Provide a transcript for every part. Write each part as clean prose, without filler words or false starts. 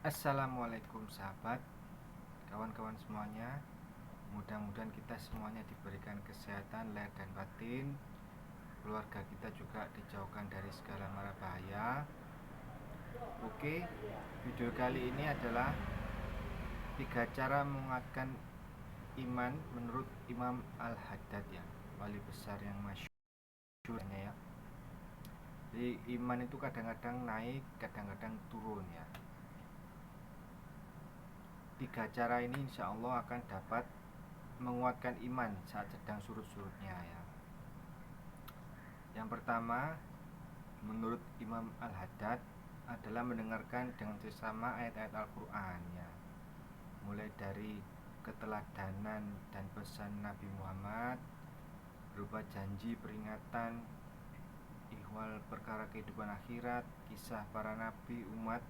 Assalamualaikum sahabat, kawan-kawan semuanya. Mudah-mudahan kita semuanya diberikan kesehatan lahir dan batin. Keluarga kita juga dijauhkan dari segala mara bahaya. Oke, video kali ini adalah 3 cara menguatkan iman menurut Imam Al-Haddad ya, wali besar yang masyhurnya ya. Jadi iman itu kadang-kadang naik, kadang-kadang turun ya. 3 cara ini insya Allah akan dapat menguatkan iman saat sedang surut-surutnya ya. Yang pertama, menurut Imam Al-Haddad adalah mendengarkan dengan sesama ayat-ayat Al-Quran ya. Mulai dari keteladanan dan pesan Nabi Muhammad berupa janji, peringatan, ihwal perkara kehidupan akhirat, kisah para nabi, umat,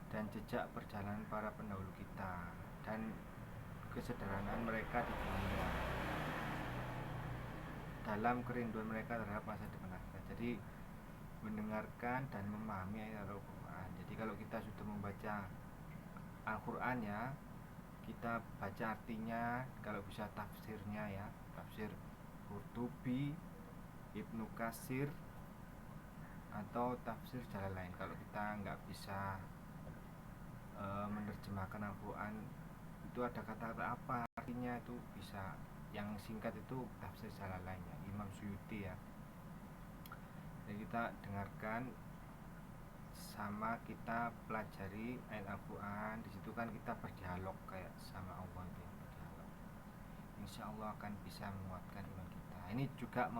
dan jejak perjalanan para pendahulu kita, dan kesederhanaan mereka di dunia dalam kerinduan mereka terhadap masa depan akhirat. Jadi mendengarkan dan memahami ayat Al-Quran. Jadi kalau kita sudah membaca Al-Quran ya, kita baca artinya, kalau bisa tafsirnya ya, tafsir Qurtubi, Ibnu Katsir, atau tafsir jalan lain. Kalau kita nggak bisa menerjemahkan Al-Quran itu ada kata-kata apa artinya, itu bisa yang singkat itu tafsir jalan lainnya Imam Suyuti ya. Jadi kita dengarkan sama kita pelajari ayat Al-Quran. Di situ kan kita berdialog kayak sama Allah itu yang berdialog. Insya Allah akan bisa menguatkan iman kita. Ini juga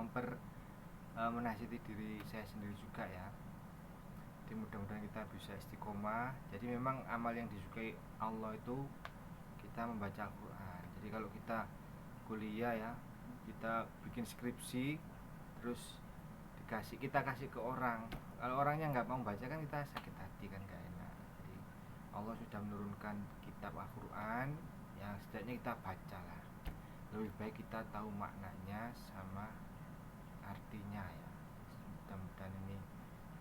menasihati diri saya sendiri juga ya. Jadi mudah-mudahan kita bisa istiqomah. Jadi memang amal yang disukai Allah itu kita membaca Al-Quran. Jadi kalau kita kuliah ya, kita bikin skripsi, terus kita kasih ke orang, kalau orangnya nggak mau baca kan kita sakit hati kan, nggak enak. Jadi Allah sudah menurunkan kitab Al-Quran, yang setidaknya kita baca lah. Lebih baik kita tahu maknanya sama artinya ya. Mudah-mudahan ini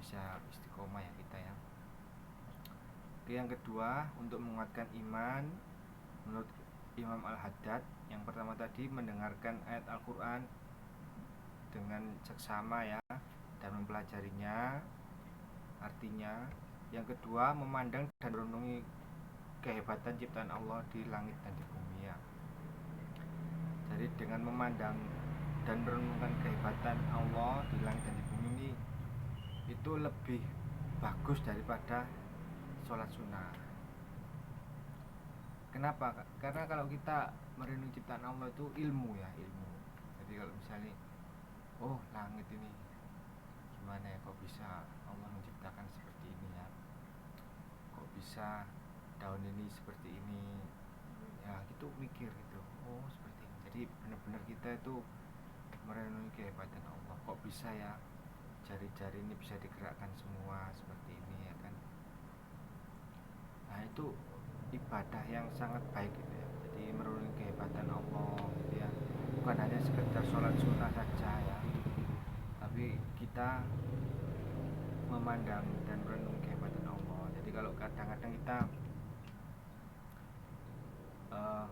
bisa istiqomah ya kita ya. Oke, yang kedua, untuk menguatkan iman menurut Imam Al-Haddad, yang pertama tadi mendengarkan ayat Al-Quran dengan seksama ya, dan mempelajarinya artinya. Yang kedua, memandang dan merenungi kehebatan ciptaan Allah di langit dan di bumi ya. Jadi dengan memandang dan merenungkan kehebatan Allah di langit dan di bumi ini, itu lebih bagus daripada sholat sunnah. Kenapa? Karena kalau kita merenungi ciptaan Allah itu ilmu ya, ilmu. Jadi kalau misalnya, oh langit ini gimana ya, kok bisa Allah menciptakan seperti ini ya, kok bisa daun ini seperti ini ya, gitu mikir gitu, oh seperti ini. Jadi benar-benar kita itu merenungi kehebatan Allah, kok bisa ya jari-jari ini bisa digerakkan semua seperti ini ya kan. Nah itu ibadah yang sangat baik gitu ya. Jadi merenungi kehebatan Allah gitu ya, bukan hanya sekedar sholat sunnah saja ya, tapi kita memandang dan merenung kehebatan Allah. Jadi kalau kadang-kadang kita uh,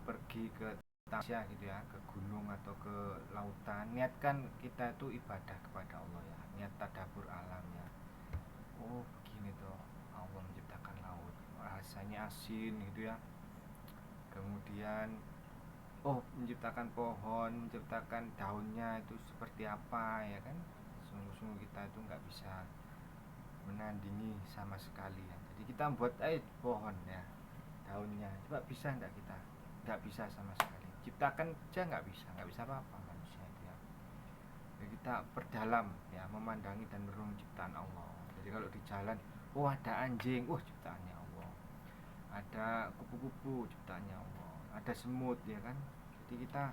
pergi ke tasya gitu ya, ke gunung atau ke lautan, niatkan kita itu ibadah kepada Allah ya, niat tadabbur alam ya. Oh begini tuh Allah menciptakan laut, rasanya asin gitu ya. Kemudian oh menciptakan pohon, menciptakan daunnya itu seperti apa ya kan. Sungguh-sungguh kita itu nggak bisa menandingi sama sekali ya. Jadi kita buat pohon ya, daunnya, coba bisa enggak kita? Nggak bisa sama sekali. Ciptakan aja nggak bisa apa-apa manusia itu ya. Jadi kita perdalam ya, memandangi dan merenung ciptaan Allah. Jadi kalau di jalan, oh ada anjing, ciptaannya Allah. Ada kupu-kupu, ciptaannya Allah. Ada semut ya kan. Jadi kita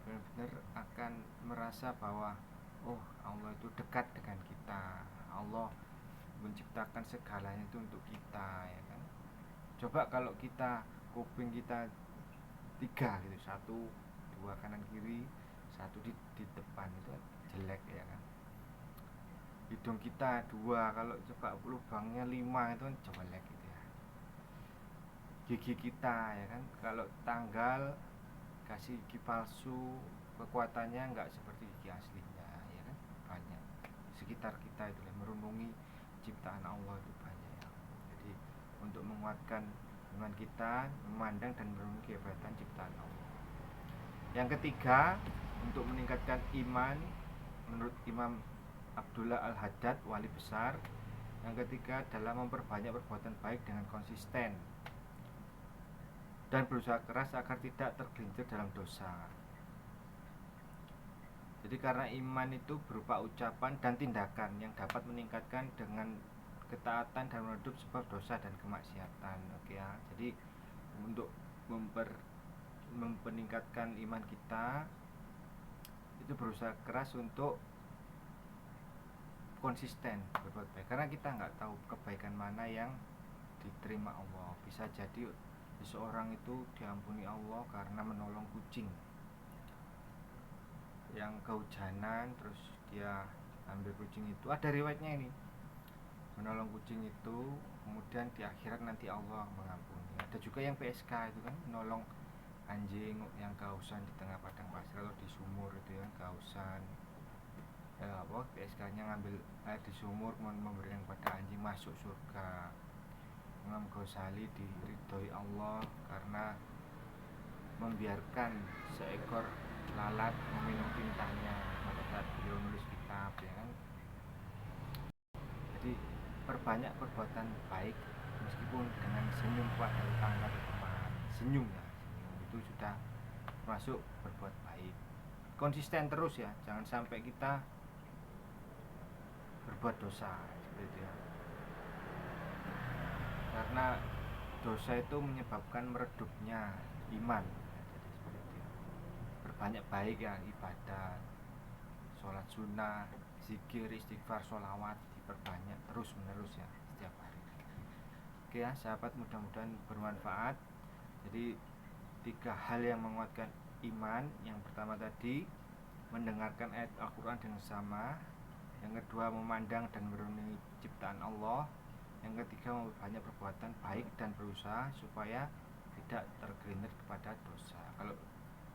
benar-benar akan merasa bahwa oh Allah itu dekat dengan kita. Allah menciptakan segalanya itu untuk kita ya kan. Coba kalau kita kuping kita 3 gitu, 1 2 kanan kiri, 1 di depan, itu jelek ya kan. hidung kita 2, kalau coba lubangnya 5 itu kan jelek gitu ya. Gigi kita ya kan, kalau tanggal kasih gigi palsu, kekuatannya nggak seperti gigi aslinya ya kan, banyak sekitar kita itu merundungi ciptaan Allah itu banyak ya. Jadi untuk menguatkan iman kita, memandang dan merundungi kehebatan ciptaan Allah. Yang ketiga, untuk meningkatkan iman menurut Imam Abdullah Al-Haddad, wali besar, yang ketiga adalah memperbanyak perbuatan baik dengan konsisten dan berusaha keras agar tidak tergelincir dalam dosa. Jadi karena iman itu berupa ucapan dan tindakan yang dapat meningkatkan dengan ketaatan dan menutup sebab dosa dan kemaksiatan. Oke ya. Jadi untuk meningkatkan iman kita itu berusaha keras untuk konsisten berbuat baik, karena kita nggak tahu kebaikan mana yang diterima Allah. Bisa jadi seseorang itu diampuni Allah karena menolong kucing yang kehujanan, terus dia ambil kucing itu, ada riwayatnya ini, menolong kucing itu, kemudian di akhirat nanti Allah mengampuni. Ada juga yang PSK itu kan, menolong anjing yang kehausan di tengah padang pasir atau di sumur itu ya, kehausan PSK-nya ngambil air di sumur, memberikan kepada anjing, masuk surga. Imam Ghazali diridhoi Allah karena membiarkan seekor lalat meminum tintanya pada saat beliau nulis kitab ya kan. Jadi perbanyak perbuatan baik, meskipun dengan senyum pada tetangga atau teman, senyum ya, senyum itu sudah masuk berbuat baik. Konsisten terus ya, jangan sampai kita berbuat dosa seperti itu ya, karena dosa itu menyebabkan meredupnya iman. Jadi seperti itu ya. Berbanyak baik ya, ibadah, sholat sunnah, zikir, istighfar, sholawat diperbanyak terus menerus ya setiap hari. Oke ya sahabat, mudah-mudahan bermanfaat. Jadi 3 hal yang menguatkan iman. Yang pertama tadi, mendengarkan ayat Al-Quran dengan sama. Yang kedua, memandang dan merenungi ciptaan Allah. Yang ketiga, memperbanyak perbuatan baik dan berusaha supaya tidak tergelincir kepada dosa. Kalau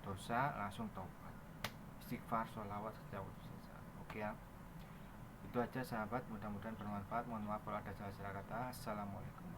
dosa langsung taubat, istighfar, sholawat setiap waktu saja. Oke ya, itu aja sahabat, mudah-mudahan bermanfaat. Mohon maaf kalau ada salah-salah kata. Assalamualaikum.